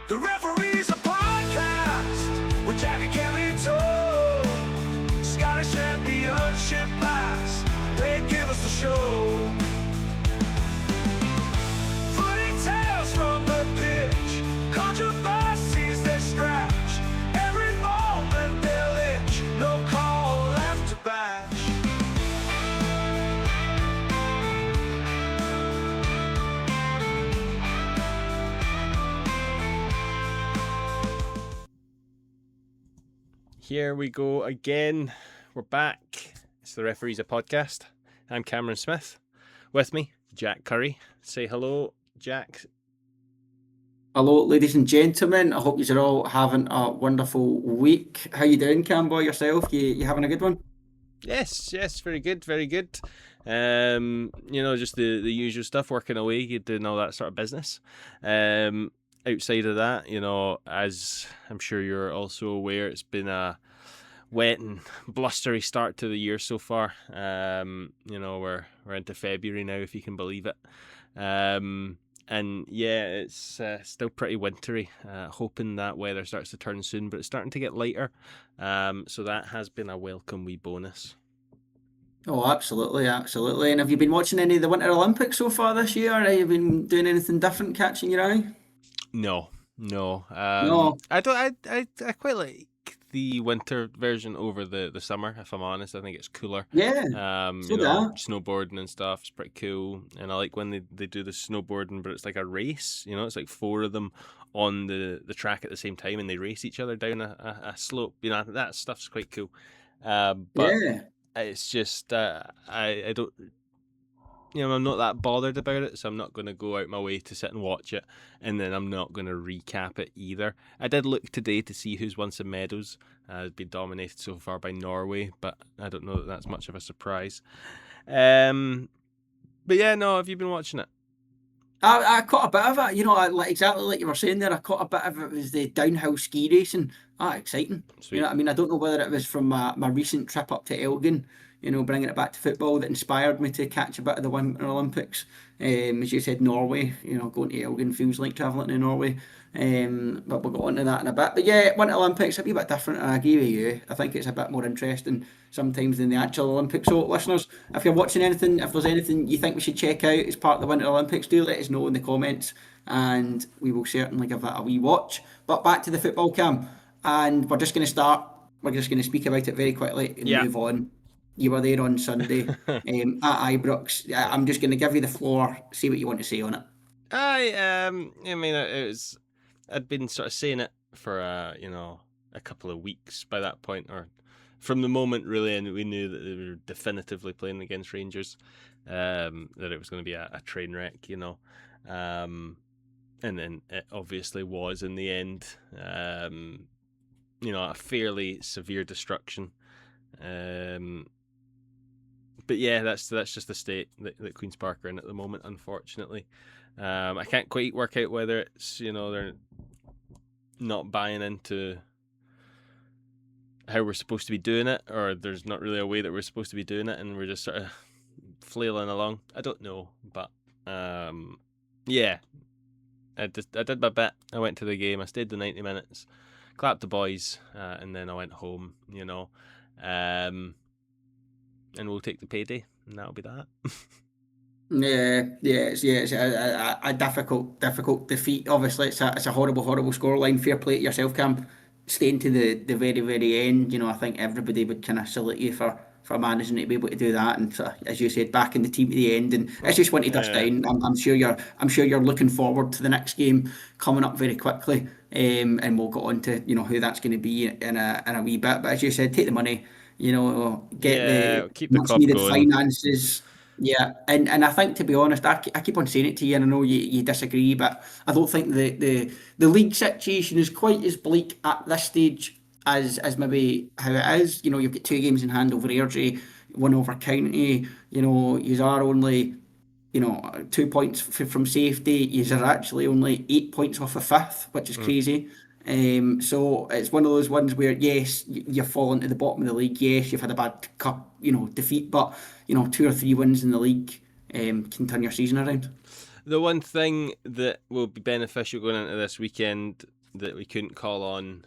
The referee's a podcast with Jack and Cappielow. Scottish Championship pass, they give us the show. Footy tales from the pitch, controversies they scratch. Every moment they'll itch, no call left to bash. Here we go again. We're back. It's the Referees a Podcast. I'm Cameron Smith. With me, Jack Curry. Say hello, Jack. Hello, ladies and gentlemen. I hope you're all having a wonderful week. How you doing, Cam boy, yourself? You having a good one? Yes, very good, very good. Just the usual stuff, working away, doing all that sort of business. Outside of that, as I'm sure you're also aware, it's been a wet and blustery start to the year so far. We're into February now, if you can believe it. And yeah, it's still pretty wintry. Hoping that weather starts to turn soon, but it's starting to get lighter. So that has been a welcome wee bonus. Oh, absolutely. And have you been watching any of the Winter Olympics so far this year? Have you been doing anything different, catching your eye? No. No. I don't. I quite like the winter version over the summer. If I'm honest, I think it's cooler. Yeah. Snowboarding and stuff. It's pretty cool, and I like when they do the snowboarding, but it's like a race. It's like four of them on the track at the same time, and they race each other down a slope. That stuff's quite cool. But Yeah. it's just I don't. I'm not that bothered about it, so I'm not going to go out my way to sit and watch it, and then I'm not going to recap it either. I did look today to see who's won some medals. It's been dominated so far by Norway, but I don't know that that's much of a surprise. But yeah, no, have you been watching it? I caught a bit of it, exactly like you were saying there. I caught a bit of it. Was the downhill ski racing. Exciting. Sweet. I don't know whether it was from my recent trip up to Elgin, bringing it back to football, that inspired me to catch a bit of the Winter Olympics. As you said, Norway, going to Elgin feels like travelling to Norway. But we'll go on to that in a bit. But yeah, Winter Olympics, a wee bit different, I agree with you. I think it's a bit more interesting sometimes than the actual Olympics. So listeners, if you're watching anything, if there's anything you think we should check out as part of the Winter Olympics, do let us know in the comments, and we will certainly give that a wee watch. But back to the football, Cam, and we're just going to speak about it very quickly and move on. You were there on Sunday at Ibrox. I'm just going to give you the floor, see what you want to say on it. I'd been sort of saying it for a couple of weeks by that point, or from the moment really, and we knew that they were definitively playing against Rangers, that it was going to be a train wreck, and then it obviously was in the end. A fairly severe destruction. But yeah, that's just the state that Queen's Park are in at the moment, unfortunately. I can't quite work out whether it's, they're not buying into how we're supposed to be doing it, or there's not really a way that we're supposed to be doing it, and we're just sort of flailing along. I don't know, but yeah, I did my bit. I went to the game. I stayed the 90 minutes, clapped the boys, and then I went home. And we'll take the payday, and that'll be that. It's a difficult defeat. Obviously, it's a horrible scoreline. Fair play to yourself, Cam. Staying to the very, very end. I think everybody would kind of salute you for managing to be able to do that, and as you said, back in the team at the end. And it's just wanted us down. I'm sure you're looking forward to the next game coming up very quickly. And we'll go on to who that's going to be in a wee bit. But as you said, take the money. Keep the club needed going. finances. Yeah, and I think, to be honest, I keep on saying it to you, and I know you disagree, but I don't think the league situation is quite as bleak at this stage as maybe how it is. You've got 2 games in hand over Airdrie, 1 over County. You are only 2 points from safety. You are actually only 8 points off a fifth, which is crazy. So it's one of those ones where, yes, you've fallen to the bottom of the league. Yes, you've had a bad cup, defeat, but 2 or 3 wins in the league can turn your season around. The one thing that will be beneficial going into this weekend that we couldn't call on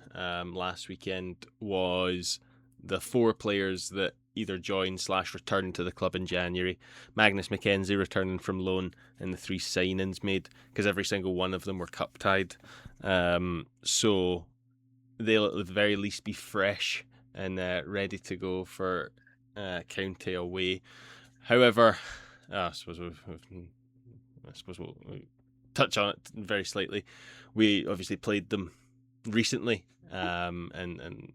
last weekend was the 4 players that either joined/returned to the club in January. Magnus McKenzie returning from loan, and the 3 signings made, because every single one of them were cup tied. So they'll at the very least be fresh and ready to go for County away. However, I suppose we'll touch on it very slightly. We obviously played them recently, and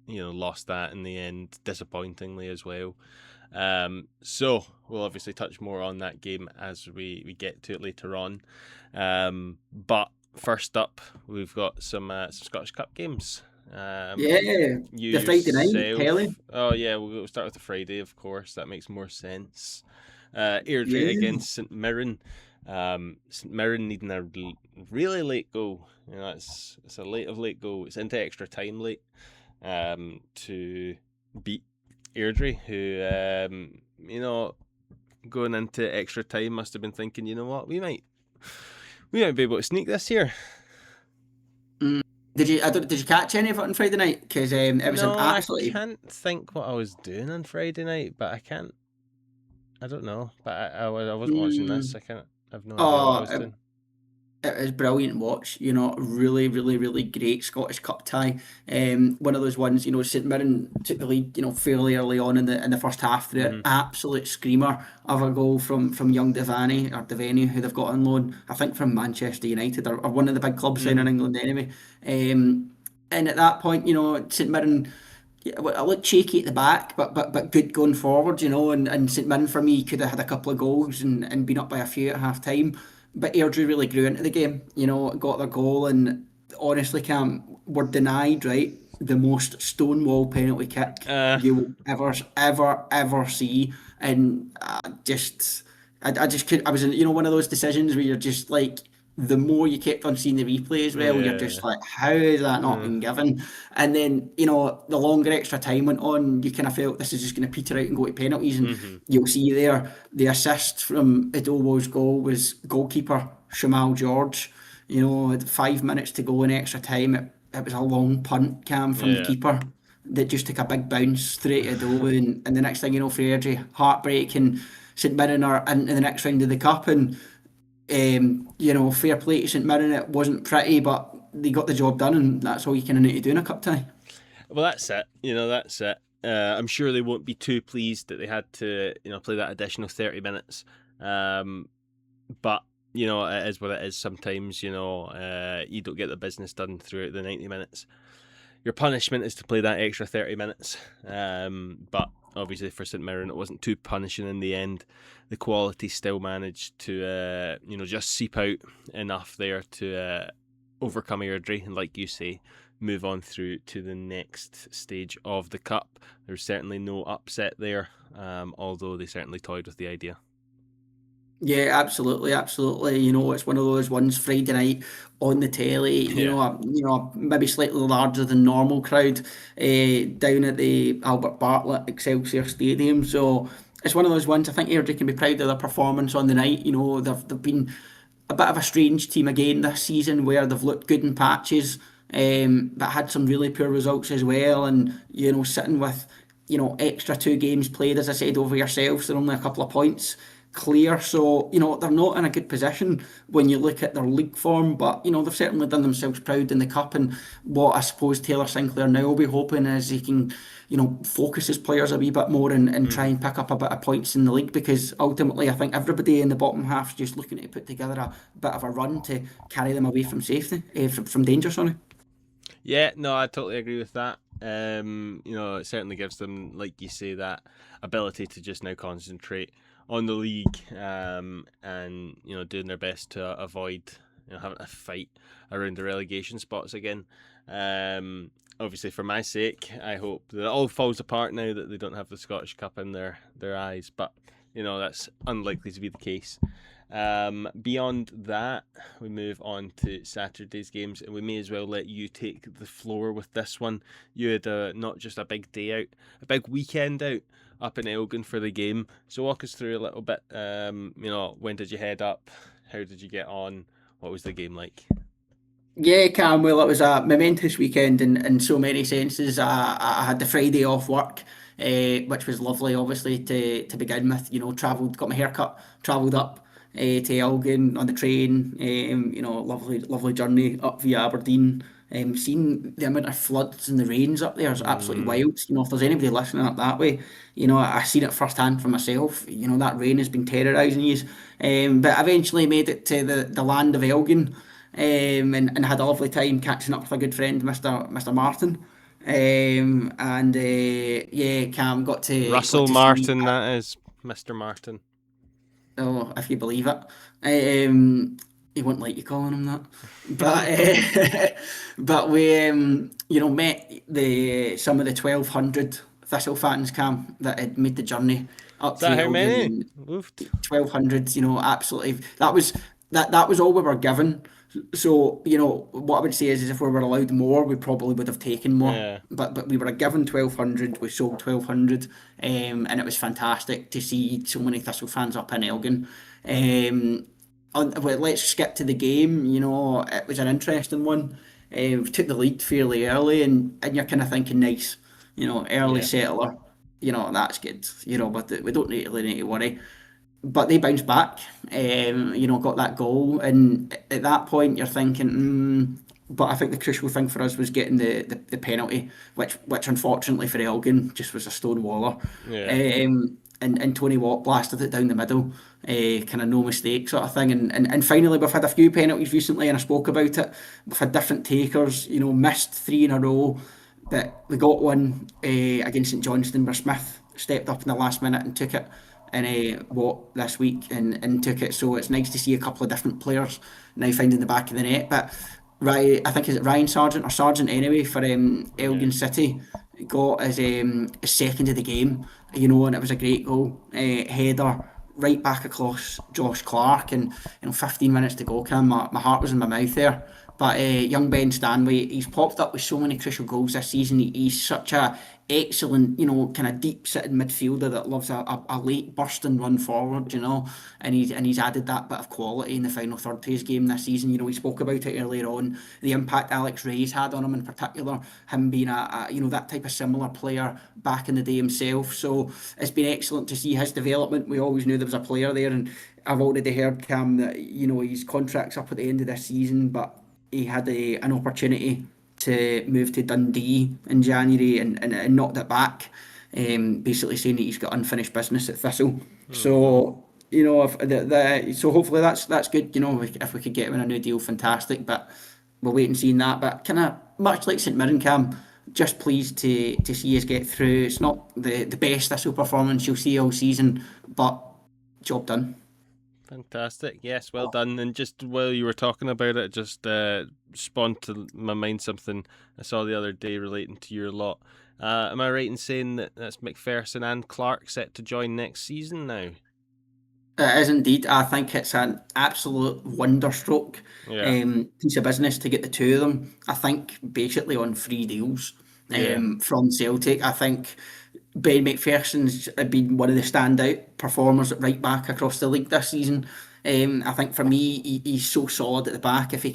lost that in the end, disappointingly as well. So we'll obviously touch more on that game as we get to it later on. But first up, we've got some Scottish Cup games. The Friday night, Kelly. Oh yeah, we'll start with the Friday, of course. That makes more sense. Airdrie against St Mirren. St Mirren needing a really late goal. It's a late goal. It's into extra time late to beat Airdrie, who going into extra time must have been thinking, you know what, we might be able to sneak this here. Did you catch any of it on Friday night? Because it was an absolutely. I can't think what I was doing on Friday night, but I don't know. But I wasn't watching this. I've no idea what I was doing. It was brilliant to watch. Really, really, really great Scottish Cup tie. One of those ones. St Mirren took the lead. Fairly early on in the first half. The absolute screamer of a goal from young Devaney, who they've got on loan. I think from Manchester United or one of the big clubs down in England anyway. And at that point, St Mirren. Yeah, well, I looked shaky at the back, but good going forward, and St Mirren for me could have had a couple of goals and been up by a few at half time. But Airdrie really grew into the game, got their goal, and honestly, Cam, were denied, right, the most stonewall penalty kick you will ever see. And I just could, I was in, one of those decisions where you're just like, the more you kept on seeing the replay as well, you're just like, how is that not been given? And then, the longer extra time went on, you kind of felt this is just going to peter out and go to penalties. And you'll see there, the assist from Idowo's goal was goalkeeper Shamal George. 5 minutes to go in extra time. It was a long punt, Cam, from the keeper that just took a big bounce straight at Idowo. And the next thing you know, for Airdrie, heartbreak, and St Mirren are in the next round of the cup. And fair play to St Mirren. It wasn't pretty, but they got the job done, and that's all you kind of need to do in a cup tie. Well, that's it. That's it. I'm sure they won't be too pleased that they had to, play that additional 30 minutes. But it is what it is. Sometimes, you don't get the business done throughout the 90 minutes. Your punishment is to play that extra 30 minutes. But obviously for St Mirren, it wasn't too punishing in the end. The quality still managed to, just seep out enough there to overcome Airdrie, and like you say, move on through to the next stage of the cup. There's certainly no upset there, although they certainly toyed with the idea. Yeah, absolutely. It's one of those ones, Friday night on the telly. Maybe slightly larger than normal crowd down at the Albert Bartlett Excelsior Stadium. So it's one of those ones. I think Airdrie can be proud of their performance on the night. They've been a bit of a strange team again this season, where they've looked good in patches, but had some really poor results as well. And sitting with extra 2 games played, as I said, over yourselves, they're only a couple of points clear. So they're not in a good position when you look at their league form, but they've certainly done themselves proud in the cup. And what I suppose Taylor Sinclair now will be hoping is he can focus his players a wee bit more and try and pick up a bit of points in the league, because ultimately I think everybody in the bottom half's just looking to put together a bit of a run to carry them away from safety, from danger, sorry. Yeah, no, I totally agree with that. It certainly gives them, like you say, that ability to just now concentrate on the league, and doing their best to avoid having a fight around the relegation spots again. Obviously, for my sake, I hope that it all falls apart now that they don't have the Scottish Cup in their eyes, but that's unlikely to be the case. Beyond that, we move on to Saturday's games, and we may as well let you take the floor with this one. You had not just a big day out, a big weekend out up in Elgin for the game. So walk us through a little bit. When did you head up? How did you get on? What was the game like? Yeah, Cam, well, it was a momentous weekend in so many senses. I had the Friday off work, which was lovely, obviously, to begin with. Travelled, got my hair cut, travelled up to Elgin on the train. Lovely, lovely journey up via Aberdeen. Seeing the amount of floods and the rains up there is absolutely Mm, wild. If there's anybody listening up that way, I seen it firsthand for myself. That rain has been terrorising you. But eventually made it to the land of Elgin, and had a lovely time catching up with a good friend, Mr. Martin. Yeah, Cam got Russell to see. Martin, that is Mr. Martin. Oh, if you believe it. He wouldn't like you calling him that. But but we met the some of the 1,200 Thistle fans, Cam, that had made the journey up Is to that how Elgin, many? and Woofed. 1,200, absolutely. That was all we were given. So, what I would say is if we were allowed more, we probably would have taken more. Yeah, But we were given 1,200, we sold 1,200, and it was fantastic to see so many Thistle fans up in Elgin. Well, let's skip to the game. It was an interesting one. We took the lead fairly early, and you're kind of thinking, nice, early yeah, settler. That's good. But we don't really need to worry. But they bounced back, got that goal, and at that point you're thinking, but I think the crucial thing for us was getting the penalty, which unfortunately for Elgin just was a stone waller. yeah. And Tony Watt blasted it down the middle, kind of no mistake sort of thing. And finally, we've had a few penalties recently, and I spoke about it. We've had different takers, missed three in a row, but we got one against St Johnstone where Smith stepped up in the last minute and took it, and Watt this week and took it. So it's nice to see a couple of different players now finding the back of the net. But I think is it Ryan Sargent or Sargent anyway for Yeah. Elgin City got his second of the game, and it was a great goal, header right back across Josh Clark, and 15 minutes to go, Cam. My heart was in my mouth there. But young Ben Stanley, he's popped up with so many crucial goals this season. He's such a excellent, kind of deep sitting midfielder that loves a late burst and run forward, and he's added that bit of quality in the final third to his game this season. We spoke about it earlier on, the impact Alex Ray's had on him in particular, him being that type of similar player back in the day himself. So it's been excellent to see his development. We always knew there was a player there, and I've already heard, Cam, that his contract's up at the end of this season, but he had an opportunity to move to Dundee in January, and knocked it back, basically saying that he's got unfinished business at Thistle. So so hopefully that's good. If we could get him in a new deal, fantastic. But we'll wait and see in that. But kind of much like St Mirren, Cam, just pleased to see us get through. It's not the best Thistle performance you'll see all season, but job done. Fantastic. Yes, well done. And just while you were talking about it, just spawned to my mind something I saw the other day relating to your lot. Am I right in saying that that's McPherson and Clark set to join next season now? It is indeed. I think it's an absolute wonderstroke Yeah, piece of business to get the two of them. I think basically on free deals yeah, from Celtic. I think Ben McPherson's been one of the standout performers at right back across the league this season. I think for me, he's so solid at the back. If he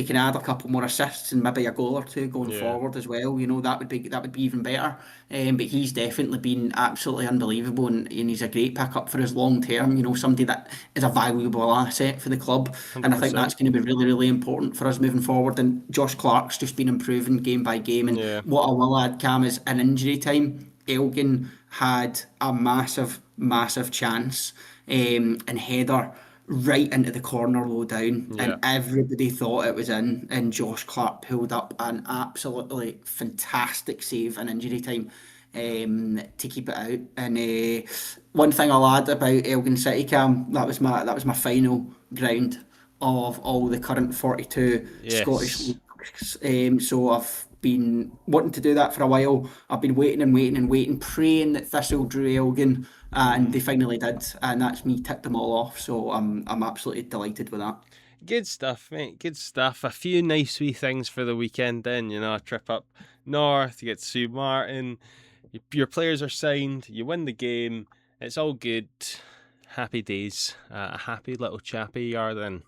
can add a couple more assists and maybe a goal or two going yeah. forward as well, that would be even better. But he's definitely been absolutely unbelievable, and he's a great pickup for his long term. Somebody that is a valuable asset for the club, and I think that's 100%. going to be really, really important for us moving forward. And Josh Clark's just been improving game by game. And Yeah, what I will add, Cam, is in injury time, Elgin had a massive, massive chance, and header right into the corner low down, yeah. and everybody thought it was in, and Josh Clark pulled up an absolutely fantastic save in injury time, to keep it out. And one thing I'll add about Elgin City, Cam, that was my final ground of all the current 42 Scottish Yes. leagues. So I've been wanting to do that for a while. I've been waiting and waiting and waiting, praying that Thistle drew Elgin, and they finally did, and that's me ticked them all off. So I'm absolutely delighted with that. Good stuff, mate. Good stuff. A few nice wee things for the weekend then, a trip up north, you get to see Martin, Your players are signed. You win the game. It's all good. Happy days. A happy little chappy you are then.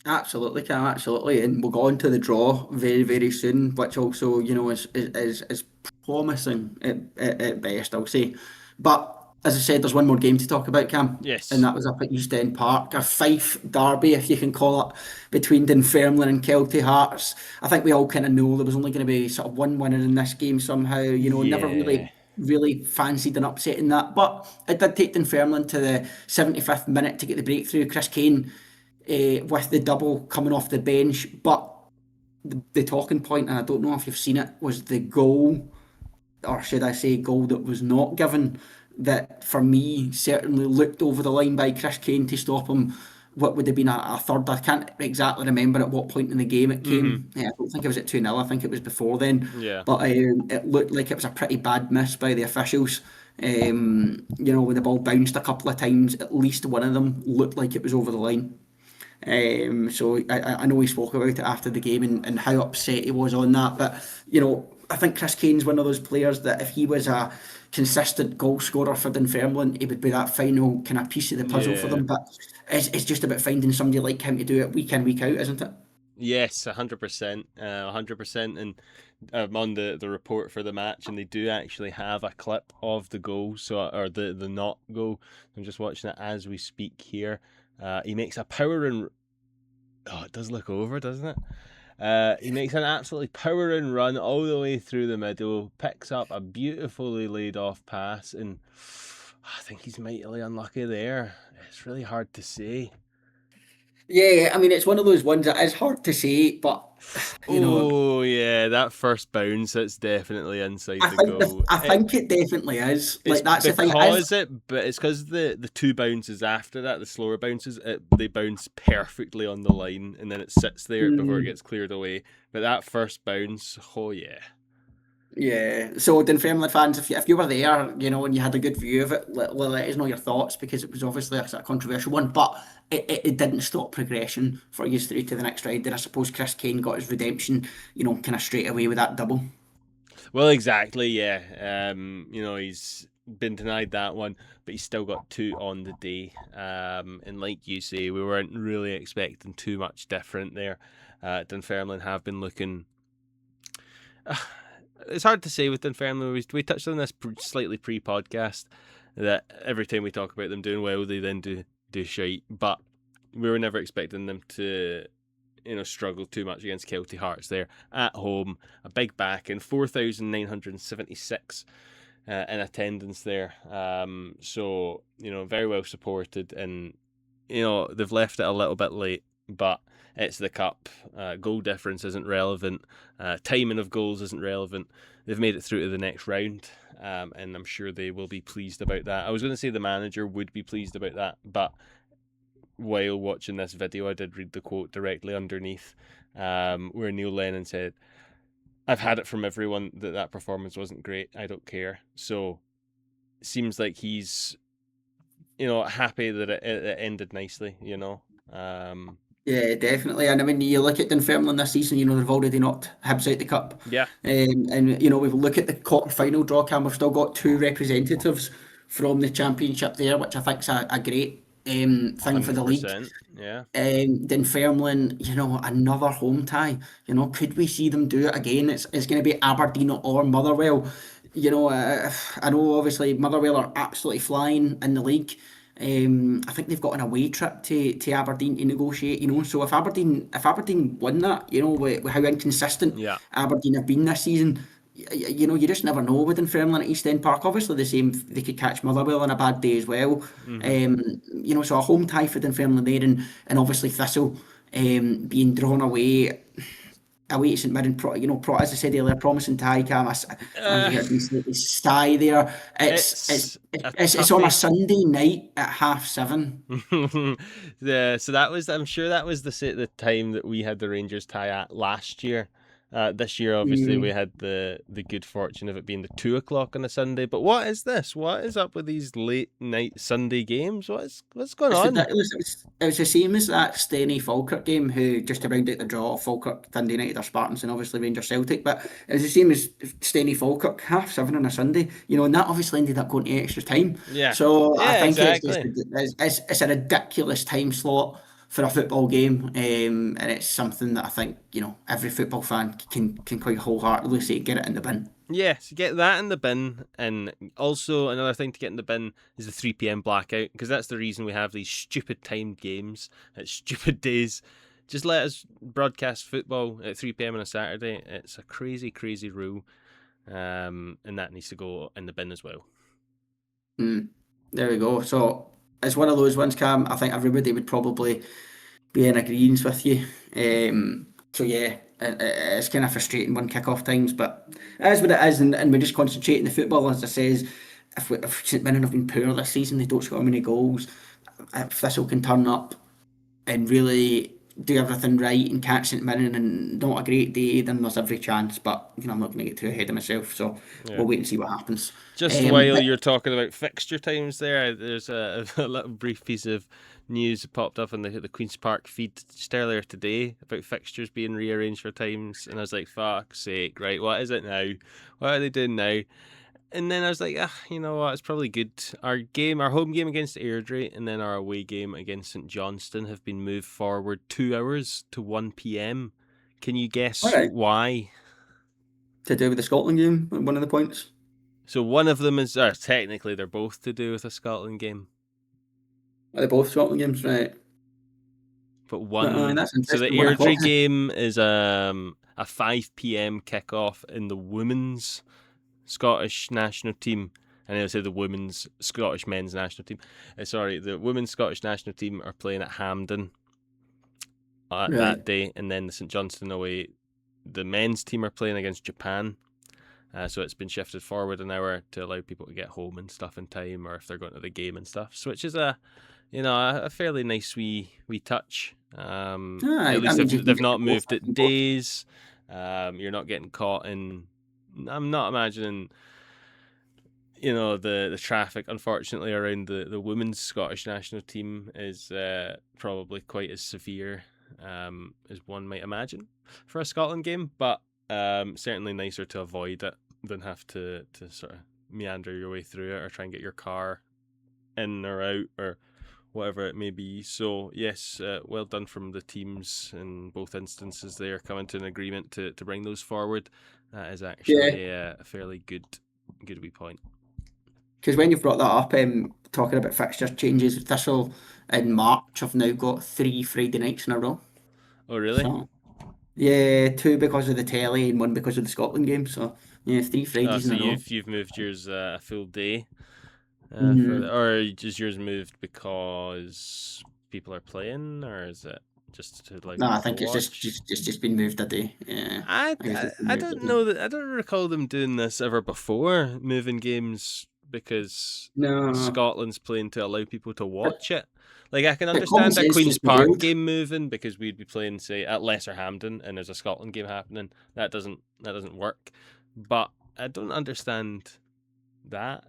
Absolutely, Cam, absolutely. And we'll go on to the draw very, very soon, which also, is promising at best, I'll say. But as I said, there's one more game to talk about, Cam, and Yes. that was up at East End Park, a Fife derby, if you can call it, between Dunfermline and Kelty Hearts. I think we all kind of know there was only going to be sort of one winner in this game somehow. Never Yeah. really fancied an upset in that, but it did take Dunfermline to the 75th minute to get the breakthrough. Chris Kane with the double coming off the bench. But the talking point, and I don't know if you've seen it, was the goal, or should I say, goal that was not given. That for me certainly looked over the line by Chris Kane to stop him. What would have been a third? I can't exactly remember at what point in the game it Mm-hmm. came. I don't think it was at 2-0. I think it was before then. Yeah. But it looked like it was a pretty bad miss by the officials. When the ball bounced a couple of times, at least one of them looked like it was over the line. So I know he spoke about it after the game and how upset he was on that. But, I think Chris Kane's one of those players that if he was a consistent goal scorer for Dunfermline, he would be that final kind of piece of the puzzle for Yeah. them. But it's just about finding somebody like him to do it week in, week out, isn't it? Yes, 100%. 100%. And I'm on the report for the match, and they do actually have a clip of the goal, or the not goal. I'm just watching it as we speak here. He makes a power and oh, it does look over, doesn't it? He makes an absolutely powering run all the way through the middle, picks up a beautifully laid off pass, and I think he's mightily unlucky there. It's really hard to say. Yeah, I mean, it's one of those ones that is hard to say, but, you know, Oh yeah, that first bounce, it's definitely inside the goal. I think it definitely is. It's Like, that's the thing. It is. but it's because the two bounces after that, the slower bounces, they bounce perfectly on the line, and then it sits there before it Mm. gets cleared away. But that first bounce, oh yeah. Yeah. So, Dunfermline fans, if you were there, and you had a good view of it, let us know your thoughts because it was obviously a sort of controversial one, but it didn't stop progression for you through to the next round. And I suppose Chris Kane got his redemption, kind of straight away with that double. Well, exactly, yeah. He's been denied that one, but he's still got two on the day. And like you say, we weren't really expecting too much different there. Dunfermline have been looking. It's hard to say with Dunfermline. We touched on this slightly pre-podcast that every time we talk about them doing well, they then do shite. But we were never expecting them to struggle too much against Kelty Hearts there at home. A big back in 4,976 in attendance there. So very well supported, and they've left it a little bit late, but it's the cup. Goal difference isn't relevant. Timing of goals isn't relevant. They've made it through to the next round, and I'm sure they will be pleased about that. I was going to say the manager would be pleased about that, but while watching this video, I did read the quote directly underneath, where Neil Lennon said, "I've had it from everyone that performance wasn't great. I don't care." So it seems like he's, happy that it ended nicely. Yeah, definitely. And I mean, you look at Dunfermline this season, they've already knocked Hibs out the cup. Yeah, And we look at the quarter-final draw, Cam, we've still got two representatives from the Championship there, which I think's a great thing for the league. 100%. Yeah. Dunfermline, another home tie. Could we see them do it again? It's going to be Aberdeen or Motherwell. I know obviously Motherwell are absolutely flying in the league. I think they've got an away trip to Aberdeen to negotiate. So if Aberdeen win that, with how inconsistent Yeah. Aberdeen have been this season, you just never know with Dunfermline at East End Park. Obviously, the same they could catch Motherwell on a bad day as well. So a home tie for Dunfermline there, and obviously Thistle being drawn away to St Mirren. As I said earlier, promising tie, Cam. I think you heard me say it's Stye there. It's a It's on a toughie. Sunday night at 7:30. Yeah, so that was. I'm sure that was the time that we had the Rangers tie at last year. This year, obviously, we had the good fortune of it being the 2 o'clock on a Sunday. But what is this? What is up with these late night Sunday games? What's going It's on? ridiculous. It was the same as that Steny Falkirk game, who just to round out the draw, Falkirk, Dundee United or Spartans, and obviously Rangers Celtic. But it was the same as Steny Falkirk, 7:30 on a Sunday. And that obviously ended up going to extra time. Yeah, So I yeah, think it's just exactly. it's a ridiculous time slot for a football game, and it's something that I think every football fan can quite wholeheartedly say get it in the bin. Yes, get that in the bin, and also another thing to get in the bin is the 3 p.m. blackout, because that's the reason we have these stupid timed games at stupid days. Just let us broadcast football at 3 p.m. on a Saturday. It's a crazy, crazy rule, and that needs to go in the bin as well. There we go. So it's one of those ones, Cam. I think everybody would probably be in agreement with you. So yeah, it's kind of frustrating one kick-off times, but it is what it is, and we just concentrate on the football. As I says, if St Mirren have been poor this season, they don't score many goals. If Thistle can turn up and really do everything right and catch St Mirren and not a great day, then there's every chance. But I'm not going to get too ahead of myself, so Yeah. we'll wait and see what happens. Just while But you're talking about fixture times there's a little brief piece of news that popped up on the Queen's Park feed just earlier today about fixtures being rearranged for times, and I was like, fuck's sake, right, what is it now? What are they doing now? And then I was like, you know what, it's probably good. Our home game against Airdrie and then our away game against St Johnstone have been moved forward 2 hours to 1 p.m. Can you guess all right, why? to do with the Scotland game, one of the points. So one of them is, technically they're both to do with a Scotland game. Are they both Scotland games, right? But one, That's so the interesting. 1 o'clock. Airdrie game is a 5 p.m. kickoff in the women's Scottish national team. And I say the women's Scottish men's national team. The women's Scottish national team are playing at Hampden Right. that day, and then the St Johnstone away, the men's team are playing against Japan. So it's been shifted forward an hour to allow people to get home and stuff in time, or if they're going to the game and stuff. So which is a fairly nice wee touch. At least they've not moved it days. You're not getting caught in. I'm not imagining, the traffic, unfortunately, around the women's Scottish national team is probably quite as severe as one might imagine for a Scotland game, but certainly nicer to avoid it than have to sort of meander your way through it or try and get your car in or out or whatever it may be. So yes, well done from the teams in both instances. They are coming to an agreement to bring those forward. That is actually a fairly good wee point. Because when you've brought that up, talking about fixture changes, Thistle in March have now got 3 Friday nights in a row. Oh really? So, yeah, 2 because of the telly and 1 because of the Scotland game. So yeah, 3 Fridays So in a row. you've moved yours a full day, Mhm. or is yours moved because people are playing, or is it just to No, I people think to it's watch? just been moved a day. Yeah, I, I guess I it's been I moved a don't day. know that I don't recall them doing this ever before, moving games because No, Scotland's playing to allow people to but, watch it. Like I can but common understand a sense Queen's just Park prevailed. game moving because we'd be playing, say, at Lesser Hampden and there's a Scotland game happening. That doesn't work. But I don't understand that.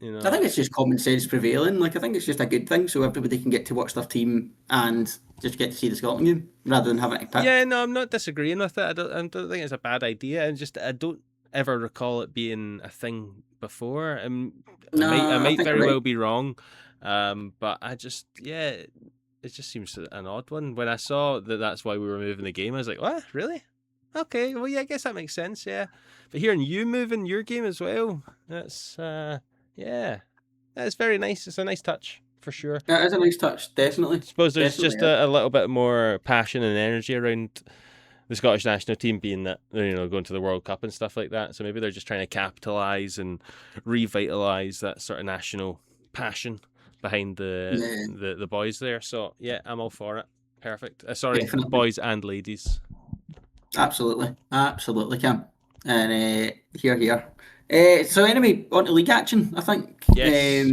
I think it's just common sense prevailing. Like I think it's just a good thing, so everybody can get to watch their team and just get to see the Scotland game rather than having to pick. Yeah, no, I'm not disagreeing with it. I don't think it's a bad idea. I don't ever recall it being a thing before. I No, I might think very you're right. well be wrong. But it just seems an odd one. When I saw that that's why we were moving the game, I was like, what, really? Okay, well, yeah, I guess that makes sense, yeah. But hearing you moving your game as well, that's very nice. It's a nice touch for sure. It is a nice touch, definitely. I suppose there's Definitely just is. a little bit more passion and energy around the Scottish national team, being that they're going to the World Cup and stuff like that. So maybe they're just trying to capitalise and revitalise that sort of national passion behind the boys there. So yeah, I'm all for it. Perfect. Sorry, Definitely. boys and ladies. Absolutely, Cam. And here. So anyway, on to league action. I think Yes.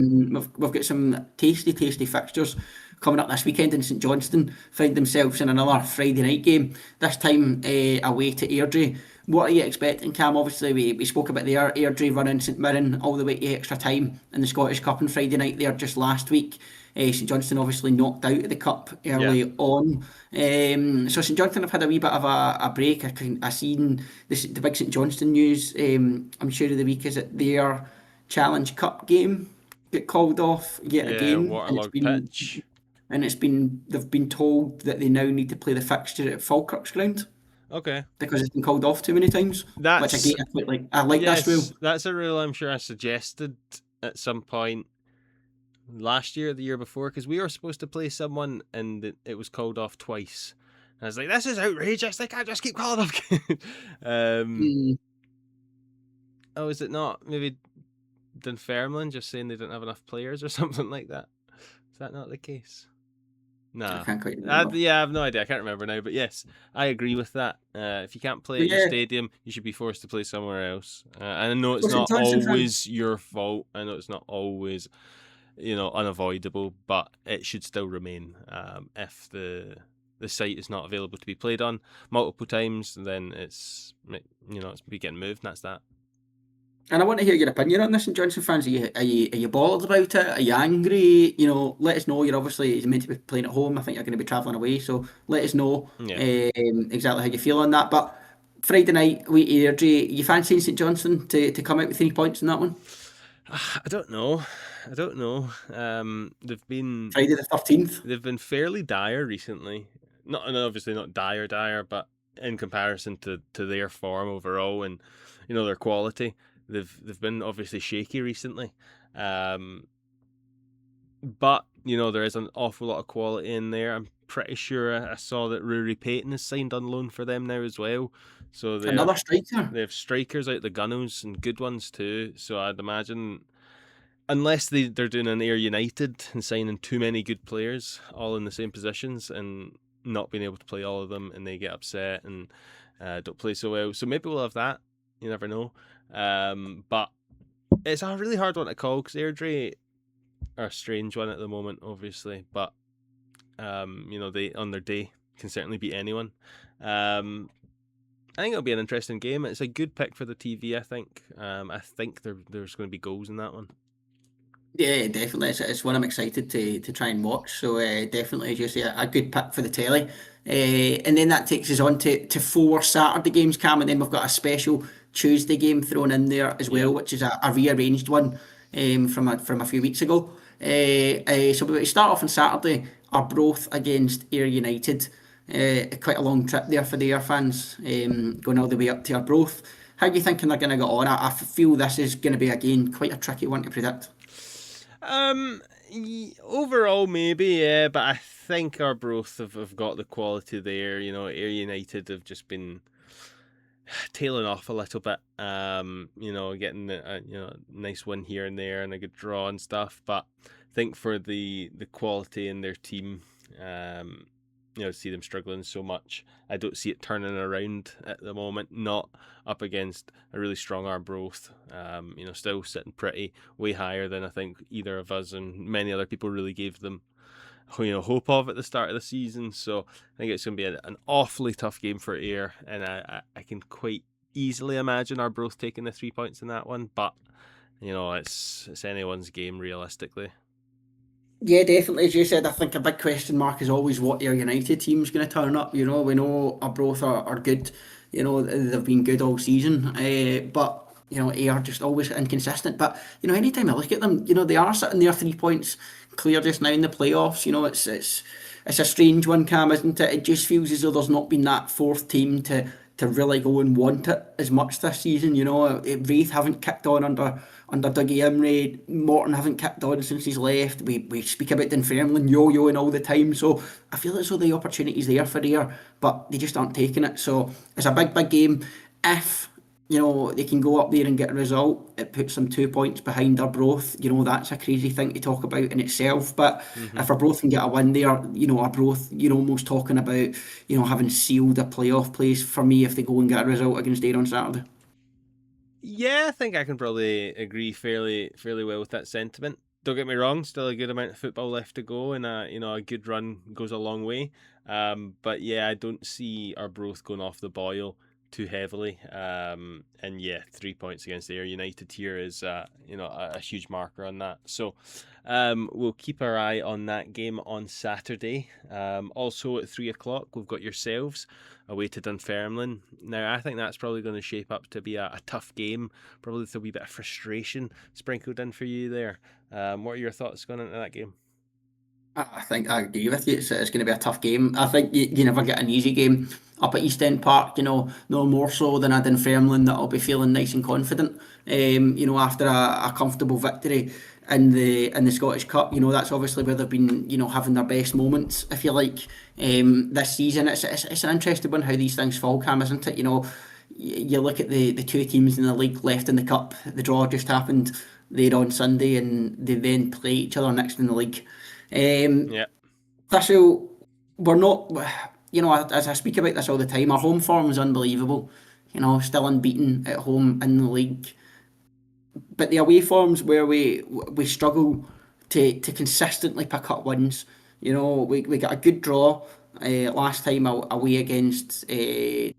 we've got some tasty fixtures coming up this weekend in St Johnstone find themselves in another Friday night game, this time away to Airdrie. What are you expecting, Cam? Obviously, we spoke about their Airdrie running St Mirren all the way to extra time in the Scottish Cup on Friday night there just last week. St Johnstone obviously knocked out of the cup Yeah. early on. So St Johnstone have had a wee bit of a break. I seen the big St Johnstone news. I'm sure of the week is it their Challenge Cup game get called off yet Yeah, again, and waterlogged pitch. they've been told that they now need to play the fixture at Falkirk's ground Okay. because it's been called off too many times. Which That's again, I quite like. I like this rule. yes, that's a rule I'm sure I suggested at some point last year or the year before, because we were supposed to play someone and it was called off twice. And I was like, this is outrageous. They can't just keep calling off. Mm. Oh, is it not? Maybe Dunfermline just saying they don't have enough players or something like that. Is that not the case? I Nah. can't quite remember. Yeah, I have no idea. I can't remember now. But yes, I agree with that. If you can't play But at your yeah, stadium, you should be forced to play somewhere else. And I know so it's St not Johnstone fans. always your fault. I know it's not always, unavoidable, but it should still remain. If the site is not available to be played on multiple times, then it's be getting moved, and that's that. And I want to hear your opinion on this, St Johnstone fans. Are you bothered about it? Are you angry? Let us know. You're obviously meant to be playing at home. I think you're going to be travelling away, so let us know Yeah. exactly how you feel on that. But Friday night, we Airdrie. You fancying St Johnstone to come out with 3 points in that one? I don't know. They've been Friday the 13th. they've been fairly dire recently. Not and obviously not dire, but in comparison to their form overall and their quality, they've been obviously shaky recently. But there is an awful lot of quality in there. I'm pretty sure I saw that Rory Payton has signed on loan for them now as well. So Another striker. they have strikers out the gunnels and good ones too. So I'd imagine, unless they're doing an Ayr United and signing too many good players all in the same positions and not being able to play all of them, and they get upset and don't play so well. So maybe we'll have that. You never know. But it's a really hard one to call because Airdrie are a strange one at the moment, obviously. But they on their day can certainly beat anyone. I think it'll be an interesting game. It's a good pick for the TV, I think. I think there's going to be goals in that one. Yeah, definitely. It's one I'm excited to try and watch. So definitely, as you say, a good pick for the telly. And then that takes us on to 4 Saturday games, Cam, and then we've got a special Tuesday game thrown in there as well, Yep. which is a rearranged one from a few weeks ago. So we start off on Saturday, Arbroath against Ayr United. Quite a long trip there for the Ayr fans, going all the way up to Arbroath. How are you thinking they're going to get on? I feel this is going to be, again, quite a tricky one to predict. Overall, maybe, yeah, but I think Arbroath have got the quality there. Ayr United have just been tailing off a little bit. Getting a nice win here and there and a good draw and stuff. But I think for the quality in their team, see them struggling so much, I don't see it turning around at the moment. Not up against a really strong Arbroath. Still sitting pretty way higher than I think either of us and many other people really gave them hope of at the start of the season. So I think it's going to be an awfully tough game for Ayr, and I can quite easily imagine Arbroath taking the 3 points in that one. But it's anyone's game realistically. Yeah, definitely. As you said, I think a big question mark is always what Ayr United team's going to turn up. We know Arbroath are good. They've been good all season. But Ayr just always inconsistent. But anytime I look at them, they are sitting there 3 points clear just now in the playoffs. It's a strange one, Cam, isn't it? It just feels as though there's not been that fourth team to really go and want it as much this season. Wraith haven't kicked on under Dougie Imrie. Morton haven't kicked on since he's left. We speak about Dunfermline yo-yoing all the time. So I feel as though the opportunity's there for Ayr, but they just aren't taking it. So it's a big game. If they can go up there and get a result, it puts them 2 points behind Arbroath. That's a crazy thing to talk about in itself. But if Arbroath can get a win there, Arbroath, almost talking about, having sealed a playoff place for me if they go and get a result against Ayr on Saturday. Yeah, I think I can probably agree fairly well with that sentiment. don't get me wrong, still a good amount of football left to go, and a good run goes a long way. But yeah, I don't see Arbroath going off the boil too heavily. And yeah, 3 points against Ayr United here is a huge marker on that. So we'll keep our eye on that game on Saturday. Also at 3 o'clock, we've got yourselves away to Dunfermline. Now, I think that's probably going to shape up to be a tough game. Probably with a wee bit of frustration sprinkled in for you there. What are your thoughts going into that game? I think I agree with you. It's going to be a tough game. I think you never get an easy game up at East End Park, no more so than a Dunfermline that'll be feeling nice and confident, after a comfortable victory in the Scottish Cup. That's obviously where they've been, having their best moments, if you like, this season. It's an interesting one how these things fall, Cam, isn't it? You look at the two teams in the league left in the cup. The draw just happened there on Sunday, and they then play each other next in the league. Yeah. Thistle, we're not, as I speak about this all the time, our home form is unbelievable. Still unbeaten at home in the league. But the away forms where we struggle to consistently pick up wins. We got a good draw last time away against St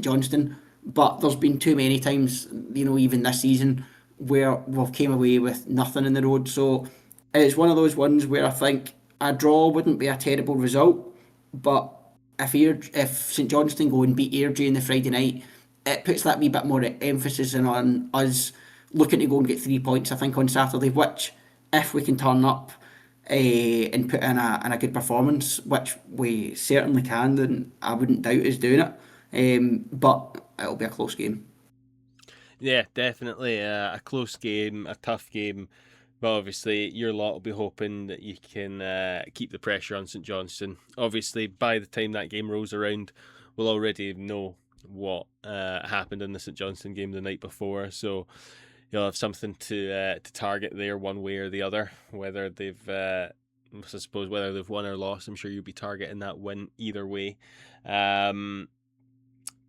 Johnstone, but there's been too many times, even this season, where we've came away with nothing in the road. So it's one of those ones where I think a draw wouldn't be a terrible result, but if St Johnstone go and beat Airdrie on the Friday night, it puts that wee bit more emphasis in on us looking to go and get 3 points, I think, on Saturday, which, if we can turn up and put in a good performance, which we certainly can, then I wouldn't doubt us doing it. But it'll be a close game. Yeah, definitely a close game, a tough game. But obviously, your lot will be hoping that you can keep the pressure on St Johnstone. Obviously, by the time that game rolls around, we'll already know what happened in the St Johnstone game the night before. So you'll have something to target there, one way or the other. Whether I suppose whether they've won or lost, I'm sure you'll be targeting that win either way.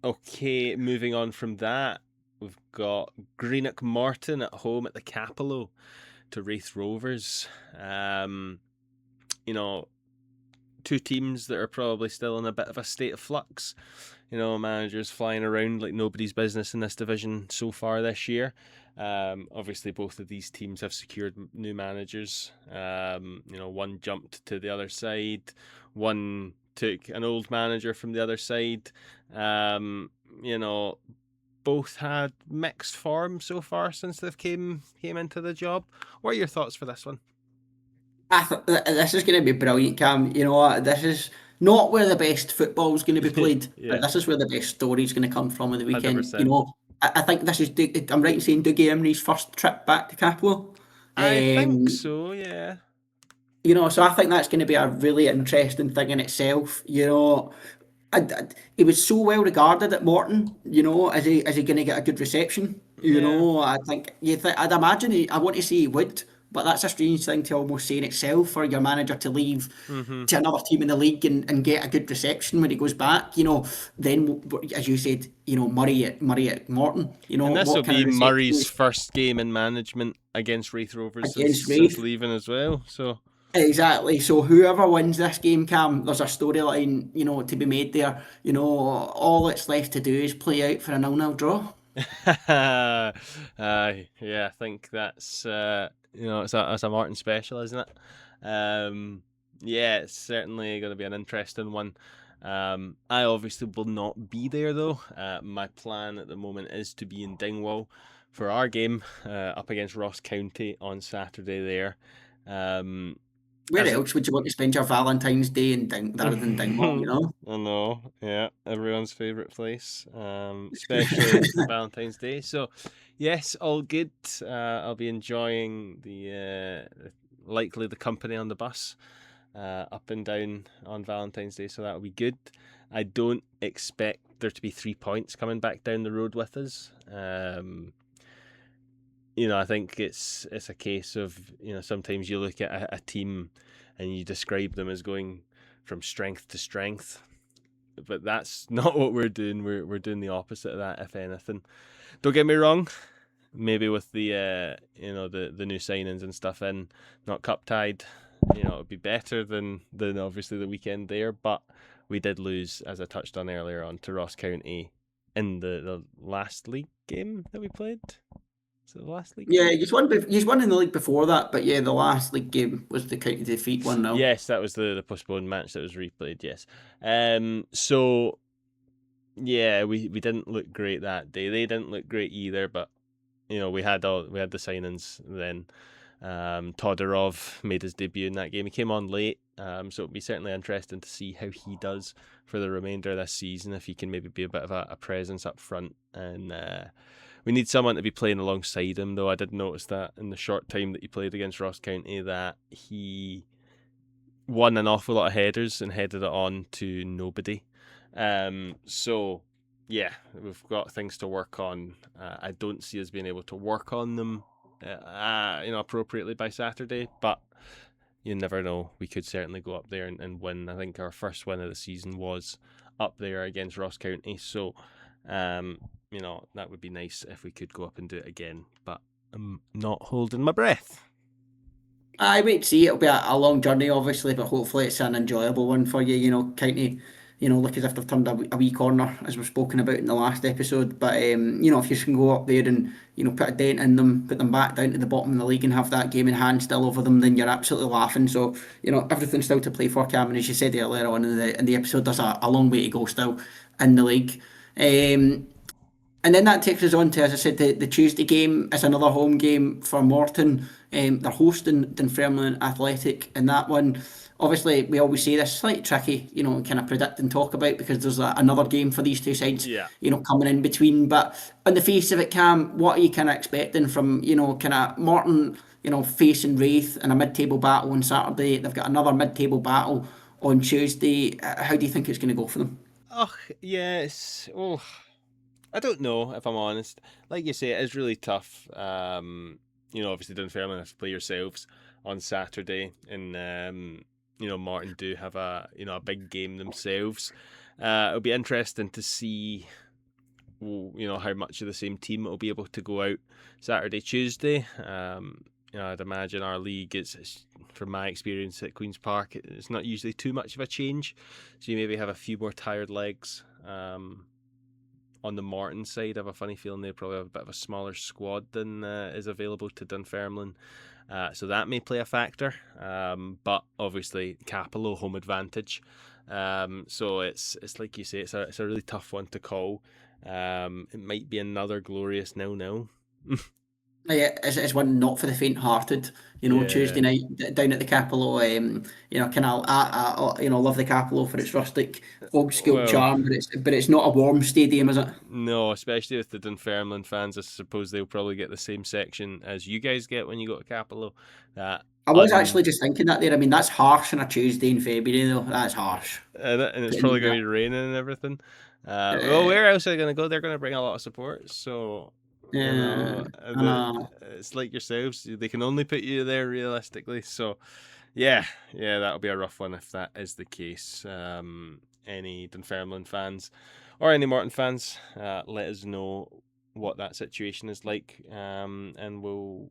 Okay, moving on from that, we've got Greenock Morton at home at the Cappielow to Wraith Rovers. Two teams that are probably still in a bit of a state of flux. Managers flying around like nobody's business in this division so far this year. Obviously, both of these teams have secured new managers. One jumped to the other side, one took an old manager from the other side. Both had mixed form so far since they've came into the job. What are your thoughts for this one? This is going to be brilliant, Cam. This is not where the best football is going to be played, but Yeah, this is where the best story is going to come from at the weekend. 100%. I think this is, I'm right in saying, Dougie Imrie's first trip back to Cappielow. I think Um, so, yeah. so I think that's going to be a really interesting thing in itself. He was so well regarded at Morton. Is he going to get a good reception? Yeah. I think I'd imagine I want to say he would, but that's a strange thing to almost say in itself for your manager to leave Mm-hmm. to another team in the league and get a good reception when he goes back. Then as you said, Murray at Morton. And this will What kind be of reception Murray's first game in management against Wraith Rovers since against Raith? leaving as well. So Exactly. So whoever wins this game, Cam, there's a storyline, to be made there. All that's left to do is play out for a 0-0 draw. yeah, I think that's it's a Martin special, isn't it? Yeah, it's certainly going to be an interesting one. I obviously will not be there though. My plan at the moment is to be in Dingwall for our game up against Ross County on Saturday there. Where As else would you want to spend your Valentine's Day rather than Dingwall, I know, yeah, everyone's favourite place, especially Valentine's Day. So, yes, all good. I'll be enjoying likely the company on the bus up and down on Valentine's Day, so that'll be good. I don't expect there to be 3 points coming back down the road with us. I think it's a case of, sometimes you look at a team and you describe them as going from strength to strength, but that's not what we're doing. We're doing the opposite of that, if anything. Don't get me wrong, maybe with the the new signings and stuff in, not cup tied, it would be better than obviously the weekend there. But we did lose, as I touched on earlier, on to Ross County in the last league game that we played. Is it the last league Yeah, game? he's won in the league before that, but yeah, the last league game was the county defeat 1-0. Yes, that was the postponed match that was replayed. Yes. So yeah, we didn't look great that day. They didn't look great either, but we had the signings then. Todorov made his debut in that game. He came on late, so it'll be certainly interesting to see how he does for the remainder of this season, if he can maybe be a bit of a presence up front. And we need someone to be playing alongside him, though. I did notice that in the short time that he played against Ross County, that he won an awful lot of headers and headed it on to nobody. So yeah, we've got things to work on. I don't see us being able to work on them, appropriately by Saturday, but you never know. We could certainly go up there and win. I think our first win of the season was up there against Ross County, so that would be nice if we could go up and do it again. But I'm not holding my breath. I wait to see. It'll be a long journey, obviously, but hopefully it's an enjoyable one for you. County, look as if they've turned a wee corner, as we've spoken about in the last episode. But if you can go up there and put a dent in them, put them back down to the bottom of the league, and have that game in hand still over them, then you're absolutely laughing. So everything's still to play for, Cameron, as you said earlier on in the episode. There's a long way to go still in the league. And then that takes us on to, as I said, the Tuesday game is another home game for Morton. They're hosting Dunfermline Athletic in that one. Obviously, we always say this, slightly tricky, kind of predict and talk about, because there's another game for these two sides, Yeah. coming in between. But on the face of it, Cam, what are you kind of expecting from, kind of Morton, facing Wraith in a mid-table battle on Saturday? They've got another mid-table battle on Tuesday. How do you think it's going to go for them? Oh, yes. Oh, I don't know, if I'm honest. Like you say, it is really tough. Obviously Dunfermline have to play yourselves on Saturday, and Martin do have a big game themselves. It'll be interesting to see how much of the same team will be able to go out Saturday, Tuesday. I'd imagine our league is, from my experience at Queen's Park, it's not usually too much of a change. So you maybe have a few more tired legs. On the Morton side, I have a funny feeling they probably have a bit of a smaller squad than is available to Dunfermline. So that may play a factor. But obviously, Cappielow home advantage. So it's like you say, it's a really tough one to call. It might be another glorious 0-0. Yeah, it's one not for the faint-hearted. Tuesday Yeah. night down at the Cappielow. Kind of love the Cappielow for its rustic old school Well, charm, but it's not a warm stadium, is it? no, especially with the Dunfermline fans. I suppose they'll probably get the same section as you guys get when you go to Cappielow. That I was un actually just thinking that there. I mean, that's harsh on a Tuesday in February, though. That's harsh. and it's Putting probably in going that. to be raining and everything. Well, Uh, where else are they going to go? They're going to bring a lot of support. So, I know. it's like yourselves. They can only put you there realistically. So, yeah, that'll be a rough one if that is the case. Any Dunfermline fans or any Morton fans, let us know what that situation is like, and we'll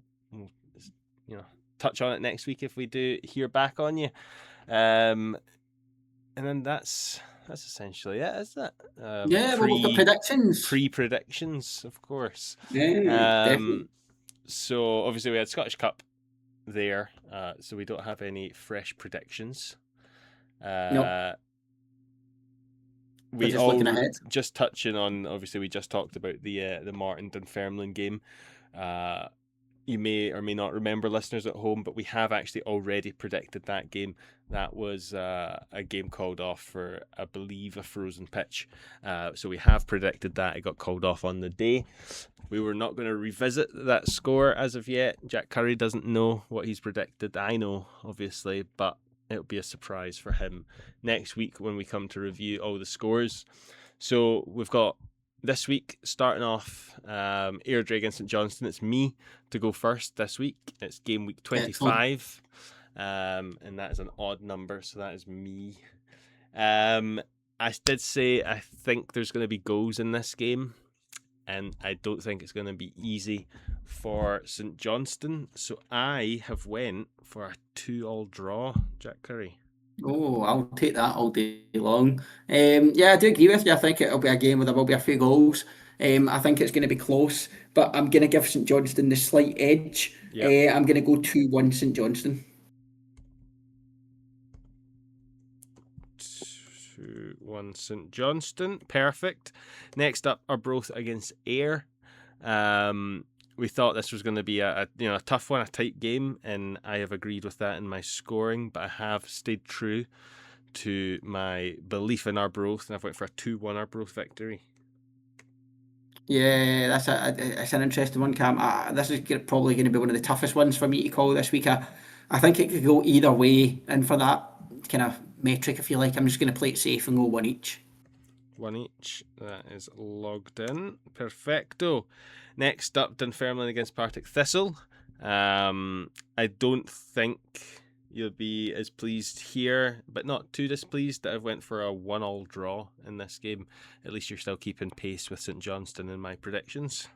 touch on it next week if we do hear back on you. And then that's essentially it, isn't it? Yeah, well, we've got predictions. Predictions, of course. Yeah, definitely. So obviously we had Scottish Cup there, so we don't have any fresh predictions. No, we're We just looking all ahead. just touching on. Obviously, we just talked about the Martin Dunfermline game. You may or may not remember, listeners at home, but we have actually already predicted that game. That was a game called off for, I believe, a frozen pitch. So we have predicted that. It got called off on the day. We were not going to revisit that score as of yet. Jack Curry doesn't know what he's predicted. I know, obviously, but it'll be a surprise for him next week when we come to review all the scores. So we've got this week starting off Airdrie against St Johnstone. It's me to go first this week. It's game week 25, and that is an odd number, so that is me. I did say I think there's going to be goals in this game. and I don't think it's going to be easy for St Johnstone. So I have went for a 2-2 draw, Jack Curry. Oh, I'll take that all day long. Yeah, I do agree with you. I think it'll be a game where there will be a few goals. I think it's going to be close, but I'm going to give St Johnstone the slight edge. Yep. I'm going to go 2-1 St Johnstone. 2-1 St Johnstone. Perfect. Next up, Arbroath against Ayr. We thought this was going to be a tough one, a tight game, and I have agreed with that in my scoring, but I have stayed true to my belief in Arbroath, and I've went for a 2-1 Arbroath victory. Yeah, that's an interesting one, Cam. This is probably going to be one of the toughest ones for me to call this week. I think it could go either way, and for that kind of metric, if you like, I'm just going to play it safe and go one each. One each. That is logged in. Perfecto. Next up, Dunfermline against Partick Thistle. I don't think you'll be as pleased here, but not too displeased that I've went for a 1-1 draw in this game. At least you're still keeping pace with St Johnstone in my predictions.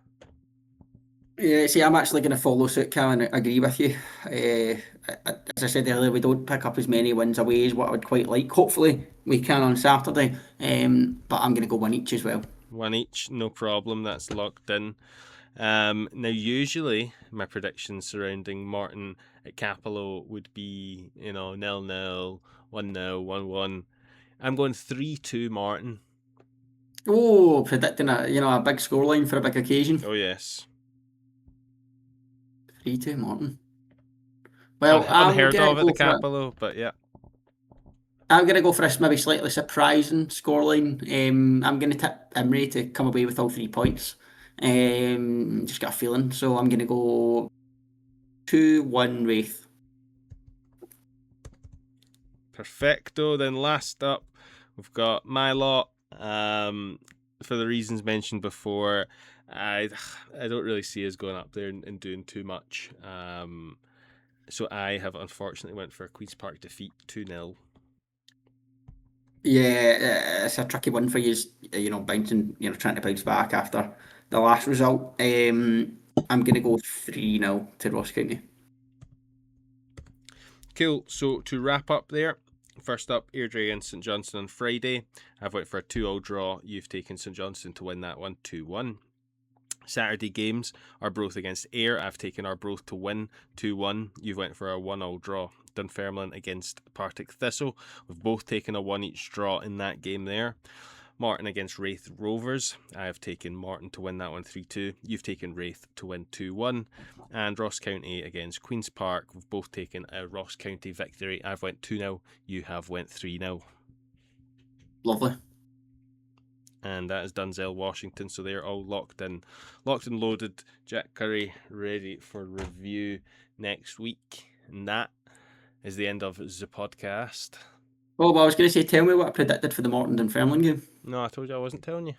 Yeah, see, I'm actually going to follow suit, Cam, and agree with you. As I said earlier, we don't pick up as many wins away as what I would quite like. Hopefully, we can on Saturday, but I'm going to go one each as well. One each, no problem. That's locked in. Now, usually my predictions surrounding Morton at Cappielow would be, 0-0, 1-0, 1-1. I'm going 3-2 Morton. Oh, predicting a big scoreline for a big occasion. Oh yes. 3-2 Morton. Well, Unheard of at the Cappielow, but yeah. I'm going to go for a maybe slightly surprising scoreline. I'm going to tip Imrie to come away with all 3 points. Just got a feeling. So I'm going to go 2-1 Wraith. Perfecto. Then last up, we've got my lot. For the reasons mentioned before, I don't really see us going up there and doing too much. So I have unfortunately went for a Queen's Park defeat 2-0. Yeah, it's a tricky one for you, bouncing, trying to bounce back after the last result. I'm going to go 3-0 to Ross County. Cool. So to wrap up there, first up, Airdrie and St Johnstone on Friday. I've went for a 2-2 draw. You've taken St Johnstone to win that one 2-1. Saturday games are Arbroath against Ayr. I've taken Arbroath to win 2-1. You've went for a 1-0 draw. Dunfermline against Partick Thistle. We've both taken a 1 each draw in that game there. Morton against Wraith Rovers. I have taken Morton to win that one 3-2. You've taken Wraith to win 2-1. And Ross County against Queen's Park. We've both taken a Ross County victory. I've went 2-0. You have went 3-0. Lovely. And that is Dunzell, Washington. So they're all locked and loaded. Jack Curry ready for review next week. And that is the end of the podcast. Oh, well, I was going to say, tell me what I predicted for the Morton Dunfermline game. No, I told you I wasn't telling you.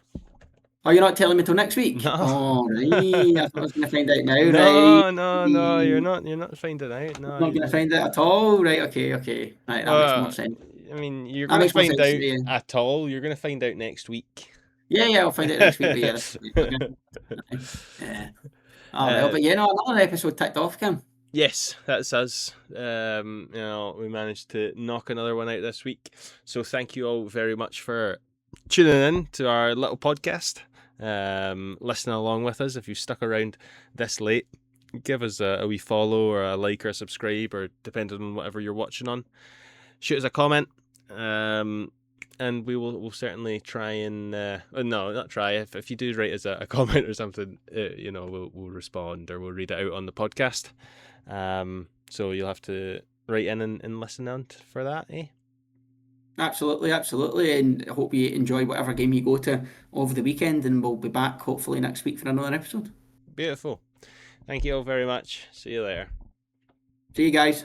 Oh, you're not telling me till next week? No. Oh, right. I thought I was going to find out now, No, right? no, you're not finding out. No, Not going to find out at all? Right, okay. Right, that makes more sense. I mean, you're That going to makes more find sense out at all. You're going to find out next week. Yeah, I'll find out next week. But yeah. Oh, well, but another episode ticked off, Kim. Yes, that's us. We managed to knock another one out this week. So thank you all very much for tuning in to our little podcast, listening along with us. If you've stuck around this late, give us a wee follow or a like or a subscribe, or depending on whatever you're watching on. Shoot us a comment, and we'll certainly try and not try. If you do write us a comment or something, we'll respond or we'll read it out on the podcast. So you'll have to write in and listen out for that, eh? Absolutely, and I hope you enjoy whatever game you go to over the weekend, and we'll be back hopefully next week for another episode. Beautiful. Thank you all very much. See you later. See you guys.